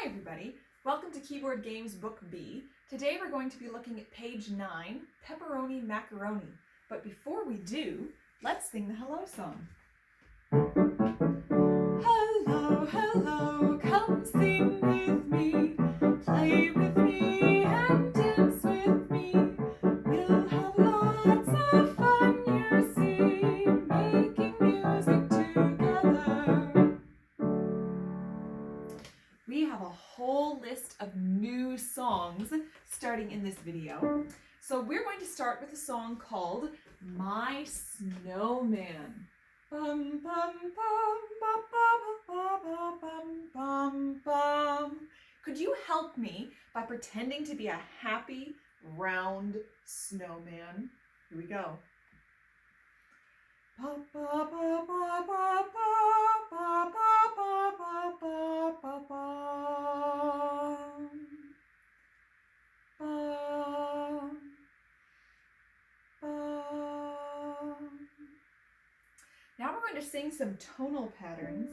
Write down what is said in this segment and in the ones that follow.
Hi everybody, welcome to Keyboard Games Book B. Today we're going to be looking at page 9, Pepperoni, Macaroni. But before we do, let's sing the hello song. Hello, hello, come sing with me, play with me and dance with me. We'll have lots of fun, you see, making music together. We have a whole list of new songs starting in this video. So we're going to start with a song called My Snowman. Bum, bum, bum, bum, bum, bum, bum, bum, bum. Could you help me by pretending to be a happy, round snowman? Here we go. Ba, ba, ba, ba, ba, ba, ba, ba, ba, ba, ba, ba. Ba, ba. Now we're going to sing some tonal patterns.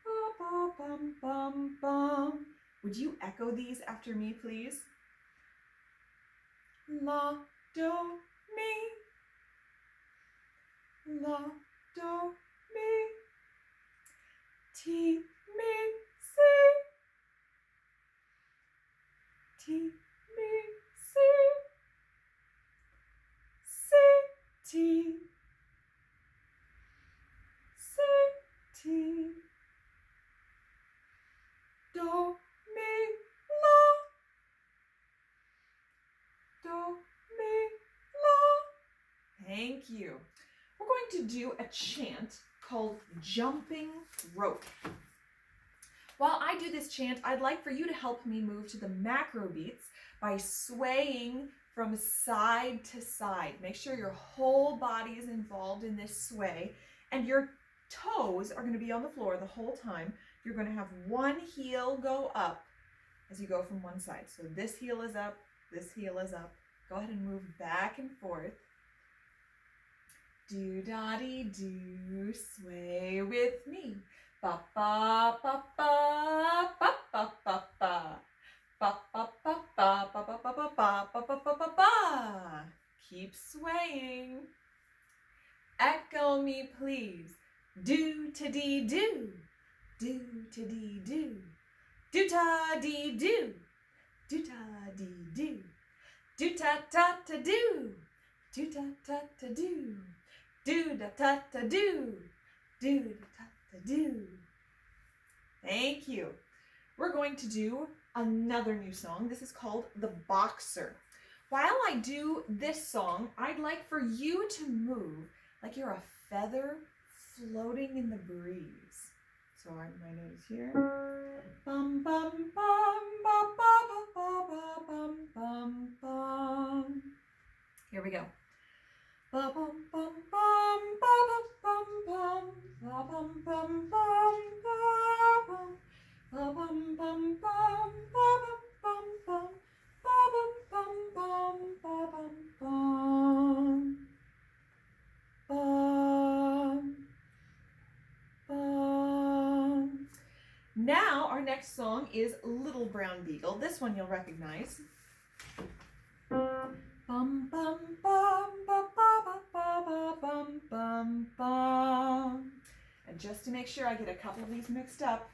Ba, ba, bum, bum, bum. Would you echo these after me, please? La, do, mi. La, do, mi. Ti, mi, si. Ti, mi, si. Si, ti. Si, ti. Do, mi, la. Do, mi, la. Thank you. We're going to do a chant called Jumping Rope. While I do this chant, I'd like for you to help me move to the macro beats by swaying from side to side. Make sure your whole body is involved in this sway, and your toes are going to be on the floor the whole time. You're going to have one heel go up as you go from one side. So this heel is up, this heel is up. Go ahead and move back and forth. Do-da-dee-do, sway with me. Ba-ba-ba-ba, ba-ba-ba-ba. Ba-ba-ba-ba-ba-ba-ba-ba-ba-ba-ba. Keep swaying. Echo me, please. Do-ta-dee-do. Do-ta-dee-do. Do-ta-dee-do. Do-ta-dee-do. Do-ta-ta-ta-do. Do-ta-ta-ta-do. Do-da-ta-ta-do. Do-da-ta-ta-do. Thank you. We're going to do another new song. This is called The Boxer. While I do this song, I'd like for you to move like you're a feather floating in the breeze. So my note is here. Bum, bum, bum, ba, ba, ba, ba, bum, bum, bum. Here we go. Ba, bum, bum, bum, ba, bum, bum, ba, bum, bum, bum, ba, bum. Ba, bum, bum, bum, ba, bum, bum, bum, ba, bum, bum, bum, ba, bum, bum, bum. Now our next song is Little Brown Beagle. This one you'll recognize. Bum, bum, bum, ba, ba, ba, ba, bum, bum, bum. And just to make sure I get a couple of these mixed up.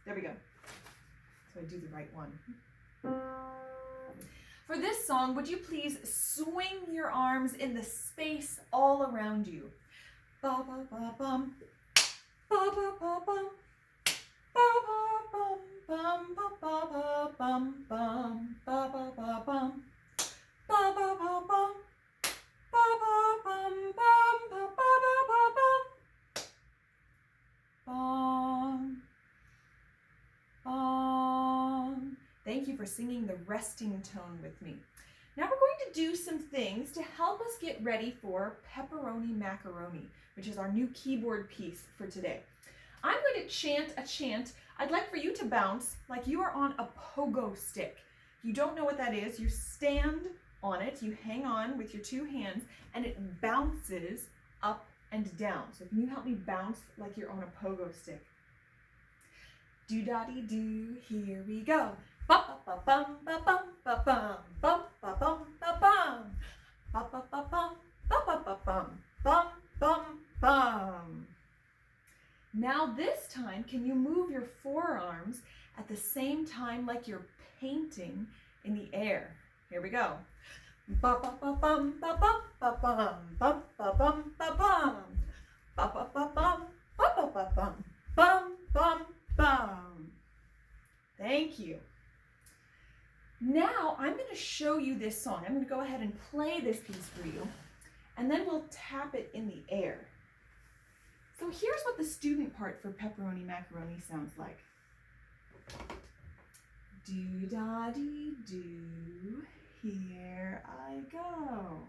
There we go. So I do the right one. For this song, would you please swing your arms in the space all around you? Ba ba ba bum, ba ba ba bum, ba ba bum bum ba ba bum bum, ba ba ba bum, ba ba ba bum, ba ba bum bum, ba ba ba bum, bum, bum. Thank you for singing the resting tone with me. Now we're going to do some things to help us get ready for Pepperoni Macaroni, which is our new keyboard piece for today. I'm going to chant a chant. I'd like for you to bounce like you are on a pogo stick. If you don't know what that is, you stand on it, you hang on with your two hands, and it bounces up and down. So can you help me bounce like you're on a pogo stick? Do-da-dee-do, here we go. Ba-ba-ba-bum, ba-bum, ba-bum, bum, ba-bum, ba-bum. Ba-ba-ba-bum, ba-ba-ba-bum, bum, bum, bum. Now this time, can you move your forearms at the same time like you're painting in the air? Here we go. Ba-ba-ba-bum, ba-bum, ba-bum, bum, ba-bum, ba-bum. Ba-ba-ba-bum, ba-ba-ba-bum, bum, bum, bum. Thank you. Now I'm going to show you this song. I'm going to go ahead and play this piece for you, and then we'll tap it in the air. So here's what the student part for Pepperoni Macaroni sounds like. Do-da-dee-do, here I go.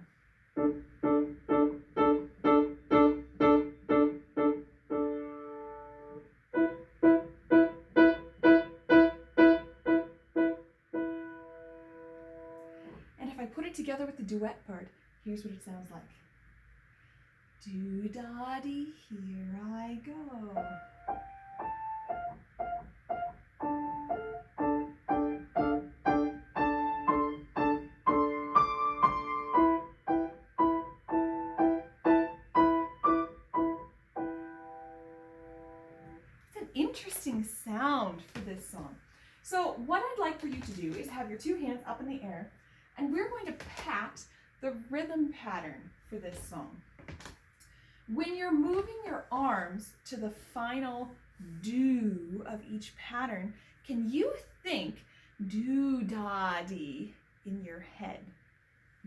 And if I put it together with the duet part, here's what it sounds like. Do-da-dee, here I go. It's an interesting sound for this song. So what I'd like for you to do is have your two hands up in the air, and we're going to pat the rhythm pattern for this song. When you're moving your arms to the final do of each pattern, can you think do-da-dee in your head?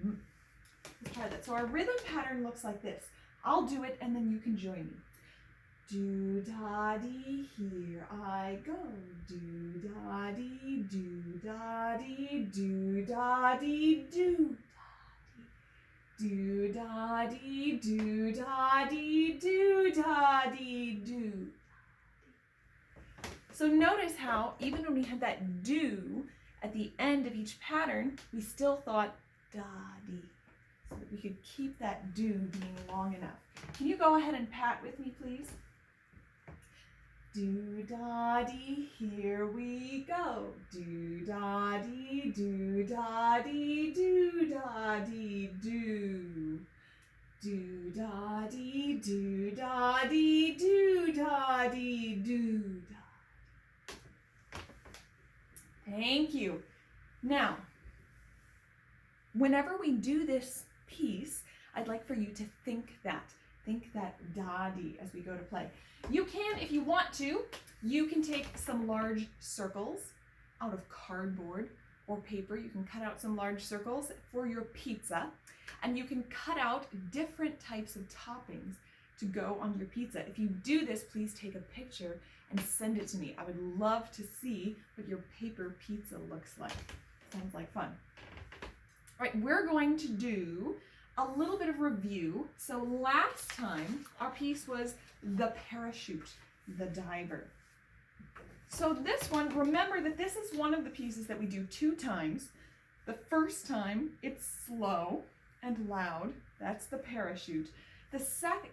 Let's try that. So our rhythm pattern looks like this. I'll do it and then you can join me. Do-da-dee, here I go. Do-da-dee, do-da-dee, do-da-dee, do. Do-da-dee, do-da-dee, do-da-dee, do. So notice how even when we had that do at the end of each pattern, we still thought da-dee, so that we could keep that do being long enough. Can you go ahead and pat with me, please? Do-da-dee, here we go. Do-da-dee, do-da-dee, do-da-dee, do. Do-da-dee, do-da-dee, do-da-dee, do. Thank you. Now, whenever we do this piece, I'd like for you to think that da-dee as we go to play. You can, if you want to, you can take some large circles out of cardboard or paper. You can cut out some large circles for your pizza, and you can cut out different types of toppings to go on your pizza. If you do this, please take a picture and send it to me. I would love to see what your paper pizza looks like. Sounds like fun. All right, we're going to do a little bit of review. So last time our piece was the parachute, the diver. So this one, remember that this is one of the pieces that we do 2 times. The first time it's slow and loud, that's the parachute. The second,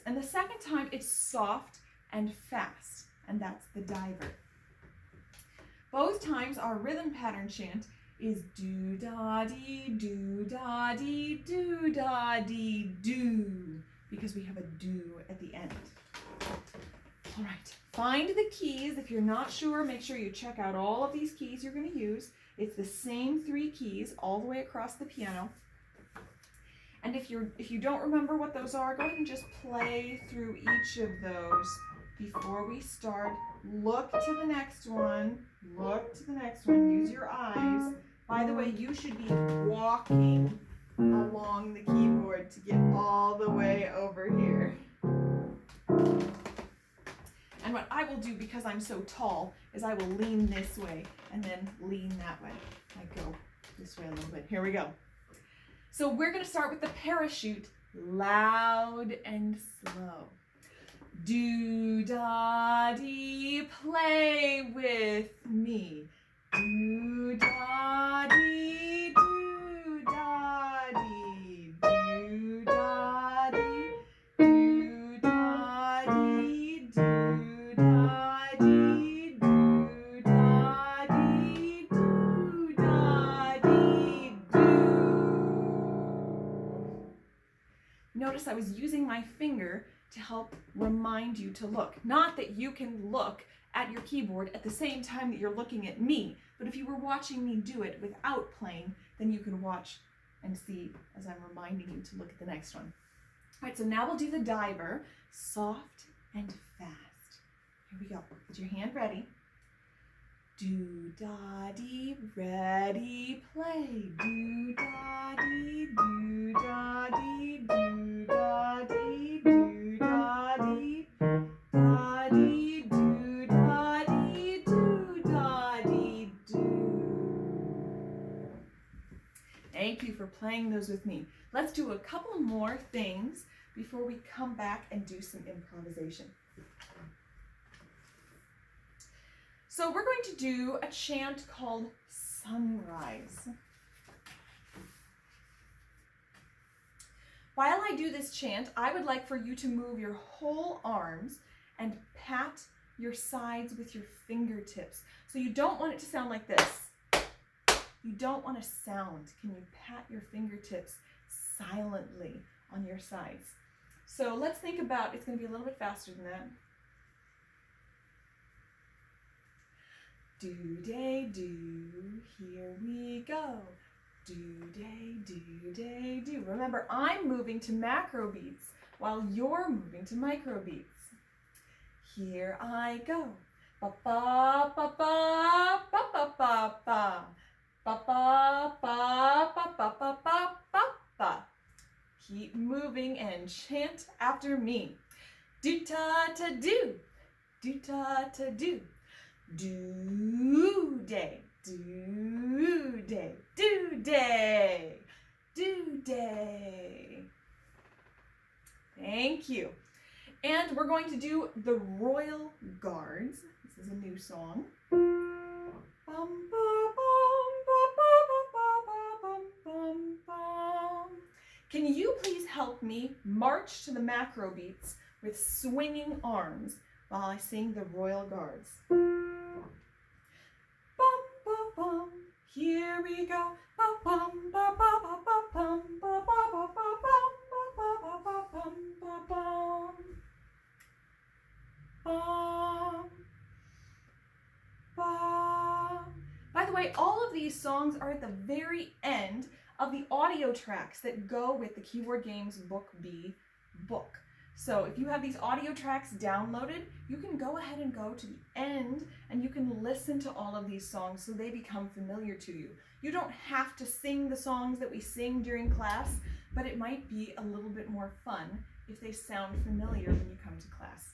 and the second time it's soft and fast, and that's the diver. Both times our rhythm pattern chant is do-da-dee, do-da-dee, do-da-dee, do, because we have a do at the end. All right, find the keys. If you're not sure, make sure you check out all of these keys you're going to use. It's the same 3 keys all the way across the piano. And if you don't remember what those are, go ahead and just play through each of those before we start. Look to the next one. Look to the next one. Use your eyes. By the way, you should be walking along the keyboard to get all the way over here. And what I will do, because I'm so tall, is I will lean this way and then lean that way. I go this way a little bit. Here we go. So we're going to start with the parachute, loud and slow. Do-da-dee, play with me. Do-da-dee, do-da-dee, do-da-dee, do-da-dee, notice I was using my finger to help remind you to look. Not that you can look at your keyboard at the same time that you're looking at me, but if you were watching me do it without playing, then you can watch and see as I'm reminding you to look at the next one. All right, so now we'll do the diver, soft and fast. Here we go. Get your hand ready. Do-da-dee, ready, play. Do-da-dee, do-da-dee, do-da-dee, do-da-dee, da-dee, do-da-dee, do-da-dee, do. Thank you for playing those with me. Let's do a couple more things before we come back and do some improvisation. So we're going to do a chant called Sunrise. While I do this chant, I would like for you to move your whole arms and pat your sides with your fingertips. So you don't want it to sound like this. You don't want a sound. Can you pat your fingertips silently on your sides? So let's think about, it's going to be a little bit faster than that. Do-day-do, here we go. Do-day-do-day-do. Remember, I'm moving to macro beats while you're moving to micro beats. Here I go. Ba-ba-ba-ba-ba-ba-ba-ba. Ba-ba-ba-ba-ba-ba-ba-ba. Keep moving and chant after me. Do-ta-ta-do. Do-ta-ta-do. Do-day, do-day, do-day, do-day. Thank you. And we're going to do the Royal Guards. This is a new song. Can you please help me march to the macro beats with swinging arms while I sing the Royal Guards? Bum, bum, bum. Here we go. Bum, bum, bum, bum, bum, bum, bum, bum, bum, bum, bum, bum, bum. By the way, all of these songs are at the very end of the audio tracks that go with the Keyboard Games Book B book. So if you have these audio tracks downloaded, you can go ahead and go to the end and you can listen to all of these songs so they become familiar to you. You don't have to sing the songs that we sing during class, but it might be a little bit more fun if they sound familiar when you come to class.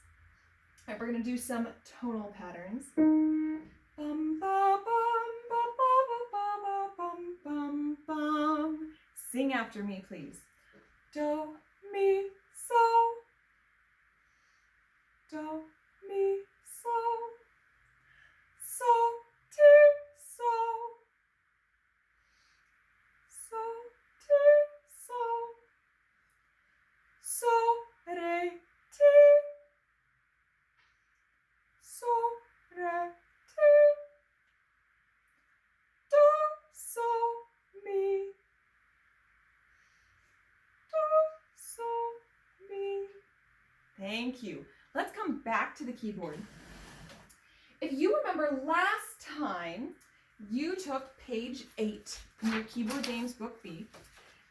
All right, we're going to do some tonal patterns. Bum, ba, bum, ba, ba, ba, ba, bum, bum, bum. Sing after me, please. Do, mi, so. Do, mi, so, so, ti, so, so, ti, so, so, re, ti, so, re, ti, do, so, mi, do, so, mi. Thank you. Let's come back to the keyboard. If you remember last time, you took page 8 in your Keyboard Games Book B,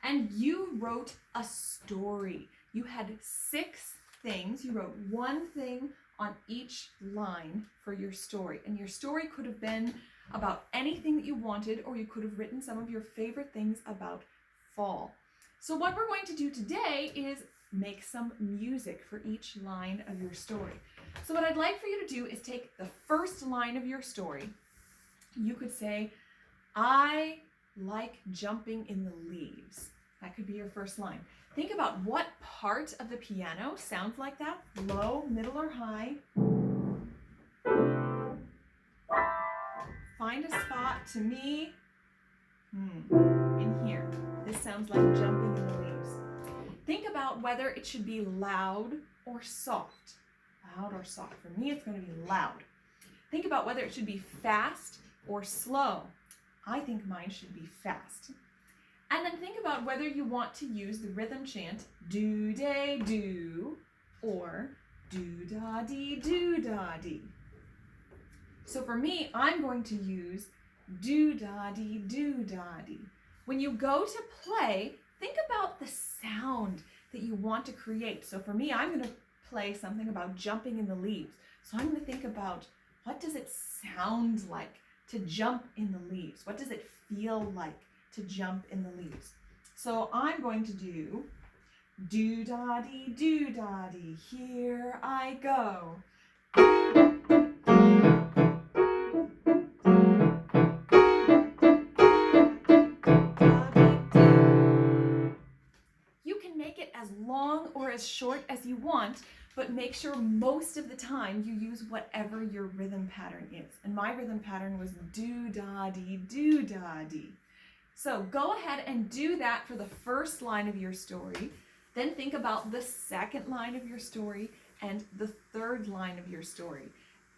and you wrote a story. You had 6 things. You wrote one thing on each line for your story. And your story could have been about anything that you wanted, or you could have written some of your favorite things about fall. So what we're going to do today is make some music for each line of your story. So what I'd like for you to do is take the first line of your story. You could say, I like jumping in the leaves. That could be your first line. Think about what part of the piano sounds like that. Low, middle, or high. Find a spot, to me, in here. This sounds like jumping in the leaves. Think about whether it should be loud or soft. Loud or soft. For me, it's going to be loud. Think about whether it should be fast or slow. I think mine should be fast. And then think about whether you want to use the rhythm chant do-day-do or do-da-dee-do-da-dee. So for me, I'm going to use do-da-dee-do-da-dee. When you go to play, think about the sound that you want to create. So for me, I'm going to play something about jumping in the leaves. So I'm going to think about, what does it sound like to jump in the leaves? What does it feel like to jump in the leaves? So I'm going to do do-da-dee, here I go. You can make it as long or as short as you want, but make sure most of the time you use whatever your rhythm pattern is. And my rhythm pattern was do-da-dee. So go ahead and do that for the first line of your story. Then think about the second line of your story and the third line of your story.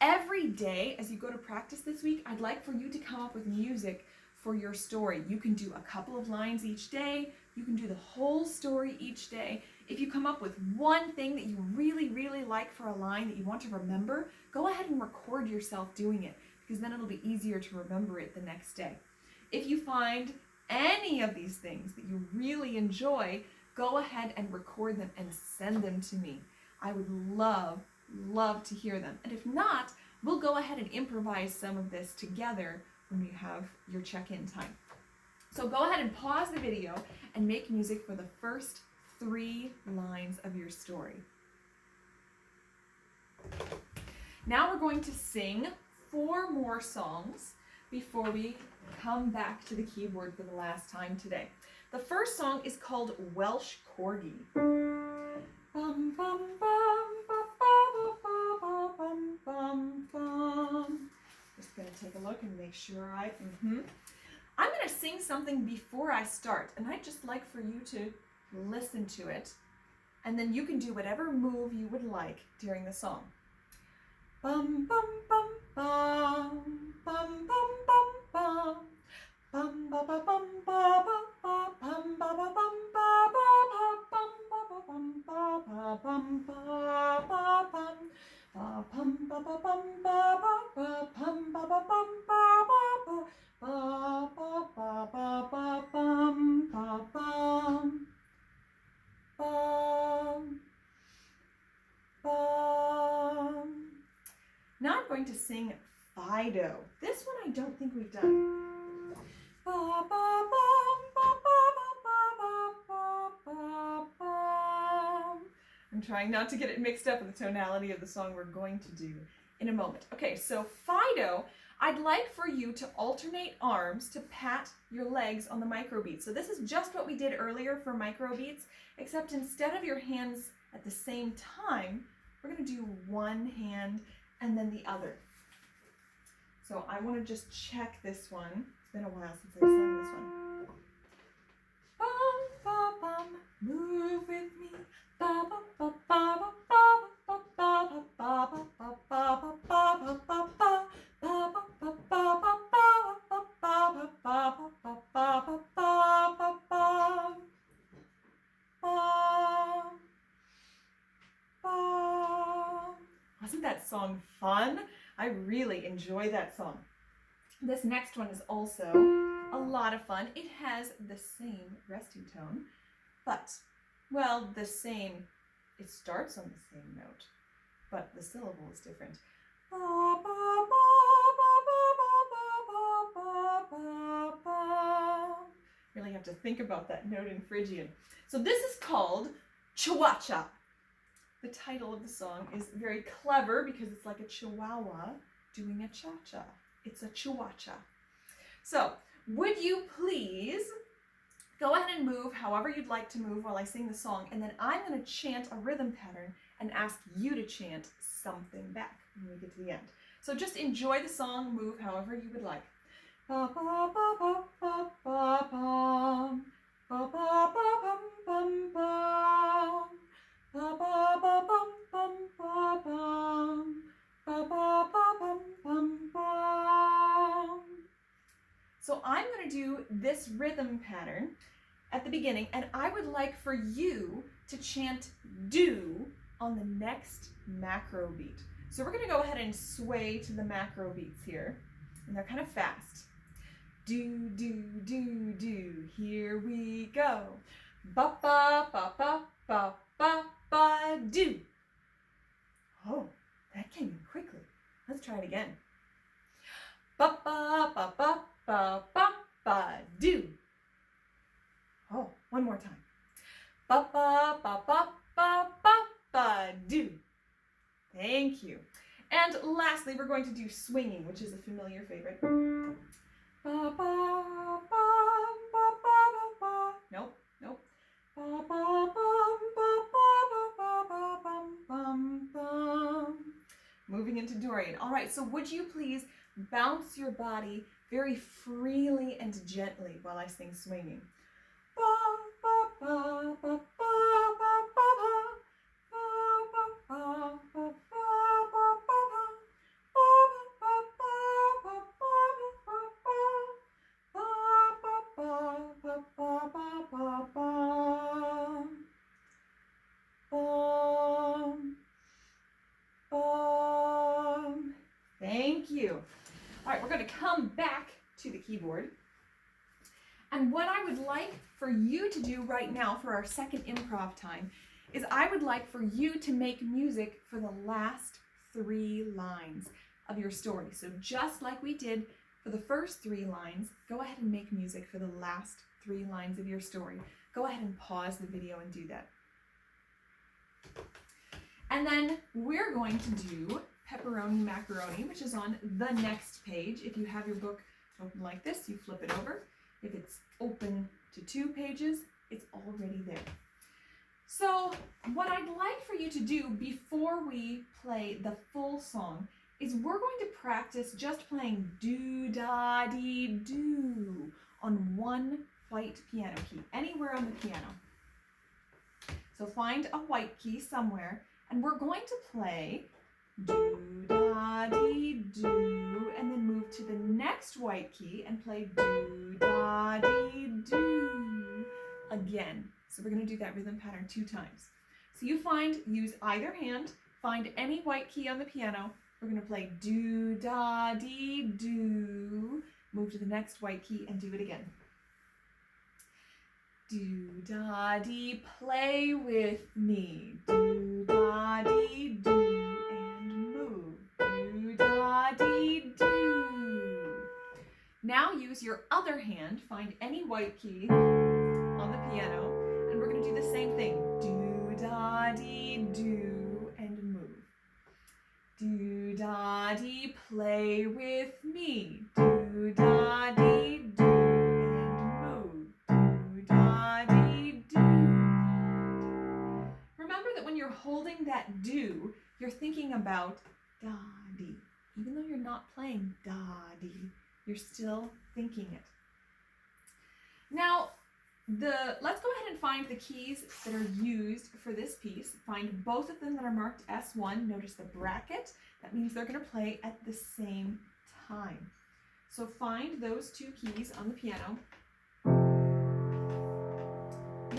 Every day as you go to practice this week, I'd like for you to come up with music for your story. You can do a couple of lines each day. You can do the whole story each day. If you come up with one thing that you really, really like for a line that you want to remember, go ahead and record yourself doing it, because then it'll be easier to remember it the next day. If you find any of these things that you really enjoy, go ahead and record them and send them to me. I would love to hear them. And if not, we'll go ahead and improvise some of this together when we have your check-in time. So go ahead and pause the video and make music for the first 3 lines of your story. Now we're going to sing 4 more songs before we come back to the keyboard for the last time today. The first song is called Welsh Corgi. Bum, bum, bum, ba, ba, ba, bum, bum, bum. Just going to take a look and make sure I'm going to sing something before I start, and I'd just like for you to listen to it, and then you can do whatever move you would like during the song. Bum, bum, bum, bum, bum, bum, bum, bum. Bum ba ba bum ba ba ba bum ba ba bum ba ba ba bum ba ba bum ba ba bum ba ba bum ba ba ba bum ba ba bum ba ba ba ba ba ba ba bum ba bum bum bum. Now I'm going to sing Fido. This one I don't think we've done. I'm trying not to get it mixed up with the tonality of the song we're going to do in a moment. Okay, so Fido, I'd like for you to alternate arms to pat your legs on the microbeats. So this is just what we did earlier for microbeats, except instead of your hands at the same time, we're going to do one hand and then the other. So I want to just check this one. It's been a while since I sang this one. Bum, ba, bum, move with me. Ba, ba, ba, ba, ba, ba, ba, ba, ba, ba, ba, ba, ba, ba, ba, ba, Wasn't that song fun? I really enjoy that song. This next one is also a lot of fun. It has the same resting tone, but, well, the same, it starts on the same note, but the syllable is different. Really have to think about that note in Phrygian. So this is called Chihuahua. The title of the song is very clever because it's like a chihuahua doing a cha-cha. It's a chihuahua. So, would you please go ahead and move however you'd like to move while I sing the song, and then I'm going to chant a rhythm pattern and ask you to chant something back when we get to the end. So just enjoy the song, move however you would like. Ba ba ba ba ba ba bum. Ba ba ba bum bum bum. Ba ba ba bum bum ba bum. Ba ba ba bum bum bum. So I'm going to do this rhythm pattern, at the beginning, and I would like for you to chant do on the next macro beat. So we're going to go ahead and sway to the macro beats here, and they're kind of fast. Do, do, do, do, here we go. Ba, ba, ba, ba, ba, ba, ba, do. Oh, that came in quickly. Let's try it again. Ba, ba, ba, ba, ba, ba, ba, do. Oh, one more time. Ba, ba, ba, ba, ba, ba, ba, do. Thank you. And lastly, we're going to do swinging, which is a familiar favorite. Ba, ba, ba, ba, ba, ba, ba. Nope, nope. Ba, ba, ba, ba, ba, ba, ba, bum, bum, bum. Moving into Dorian. All right, so would you please bounce your body very freely and gently while I sing swinging. Ba, ba, ba, ba, ba, ba, ba, ba. Ba, ba, ba, ba, ba, ba, ba. Thank you. All right, we're going to come back to the keyboard. And what I would like for you to do right now for our second improv time is I would like for you to make music for the last 3 lines of your story. So just like we did for the first 3 lines, go ahead and make music for the last 3 lines of your story. Go ahead and pause the video and do that. And then we're going to do Pepperoni, Macaroni, which is on the next page. If you have your book open like this, you flip it over. If it's open to 2 pages, it's already there. So what I'd like for you to do before we play the full song is we're going to practice just playing do-da-dee-do on one white piano key, anywhere on the piano. So find a white key somewhere, and we're going to play do-da-dee-do, and then move to the next white key and play do-da-dee-do again. So we're going to do that rhythm pattern 2 times. So you use either hand, find any white key on the piano. We're going to play do-da-dee-do, move to the next white key and do it again. Do-da-dee, play with me. Do-da-dee-do, and move. Do-da-dee-do. Now use your other hand, find any white key on the piano, and we're going to do the same thing. Do-da-dee-do, and move. Do-da-dee, play with me. Do-da-dee-do, and move. Do-da-dee-do. Remember that when you're holding that do, you're thinking about da-dee. Even though you're not playing da-dee, you're still thinking it. Now, let's go ahead and find the keys that are used for this piece. Find both of them that are marked S1. Notice the bracket. That means they're going to play at the same time. So find those 2 keys on the piano.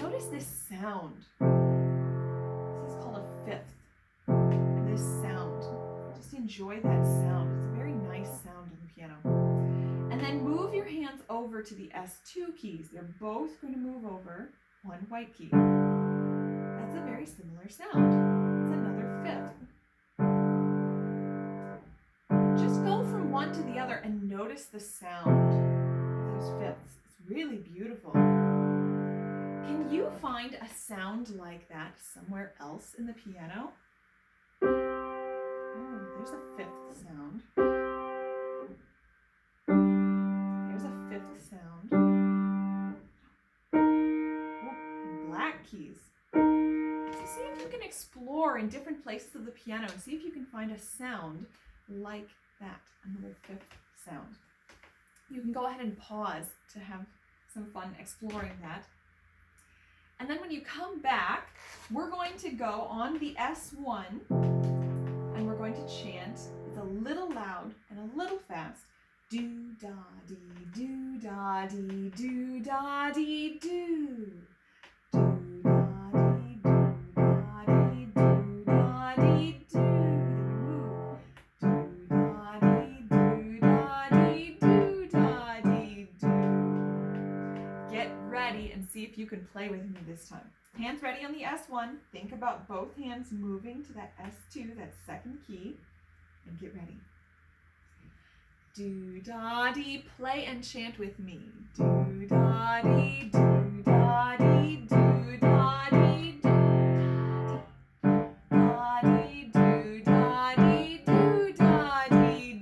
Notice this sound. This is called a fifth. This sound. Just enjoy that sound. It's a very nice sound on the piano. And then move your hands over to the S2 keys. They're both going to move over one white key. That's a very similar sound. It's another fifth. Just go from one to the other and notice the sound of those fifths. It's really beautiful. Can you find a sound like that somewhere else in the piano? Oh, there's a fifth sound. Sound. Oh, black keys. So see if you can explore in different places of the piano and see if you can find a sound like that, another fifth sound. You can go ahead and pause to have some fun exploring that. And then when you come back, we're going to go on the S1 and we're going to chant. It's a little loud and a little fast. Do-da-dee, do-da-dee, do-da-dee, do. And see if you can play with me this time. Hands ready on the S1. Think about both hands moving to that S2, that second key, and get ready. Do-da-dee, play and chant with me. Do-da-dee, do-da-dee, do-da-dee, do-da-dee, do-da-dee, do-da-dee, do-da-dee.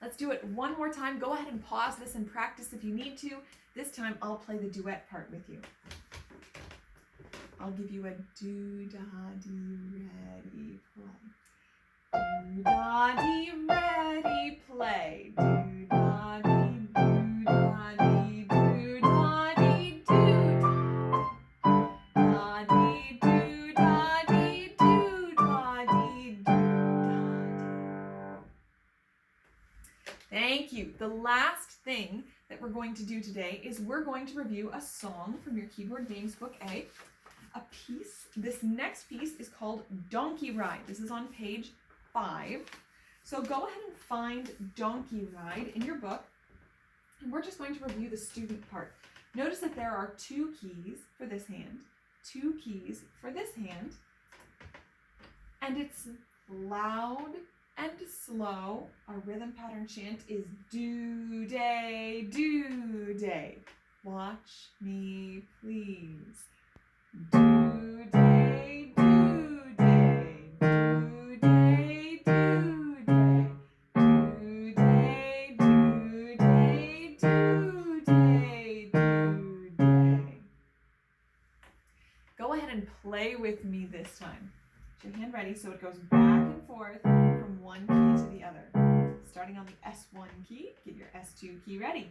Let's do it one more time. Go ahead and pause this and practice if you need to. This time I'll play the duet part with you. I'll give you a do-da-dee, ready, play. Do-da-dee, ready, play. Do-da-dee, do-da-dee, do-da-dee, do-da-dee, do-da-dee, do-da-dee, do-da-dee. Thank you. The last thing that we're going to do today is we're going to review a song from your Keyboard Games Book A. A piece. This next piece is called Donkey Ride. This is on page 5. So go ahead and find Donkey Ride in your book, and we're just going to review the student part. Notice that there are 2 keys for this hand, 2 keys for this hand, and it's loud and slow. Our rhythm pattern chant is do-day, do-day. Watch me, please. Do-day, do-day, do-day, do-day, do-day, do-day, do-day, do-day. Go ahead and play with me this time. Get your hand ready so it goes back and forth from one key to the other. Starting on the S1 key, get your S2 key ready.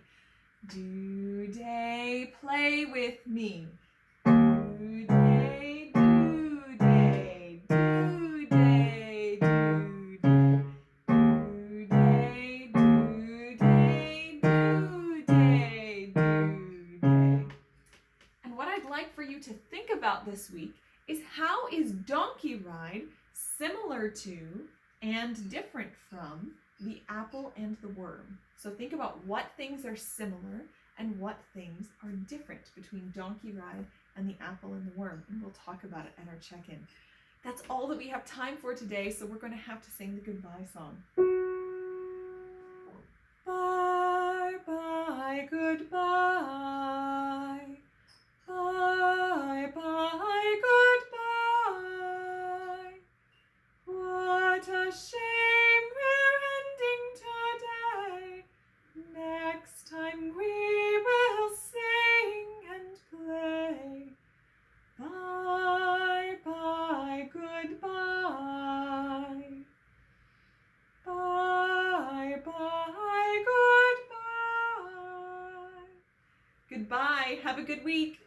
Do-day, play with me. Do-day, do-day, do-day, do-day, do-day, do-day, do-day, do-day. And what I'd like for you to think about this week is how is Donkey Ride similar to and different from the apple and the worm? So think about what things are similar and what things are different between Donkey Ride and the apple and the worm, and we'll talk about it at our check-in. That's all that we have time for today, so we're going to have to sing the goodbye song. Bye, bye, goodbye. Bye, bye, goodbye. What a shame we're ending today. Next time we will sing and play. Bye, bye, goodbye. Bye, bye, goodbye. Goodbye. Have a good week.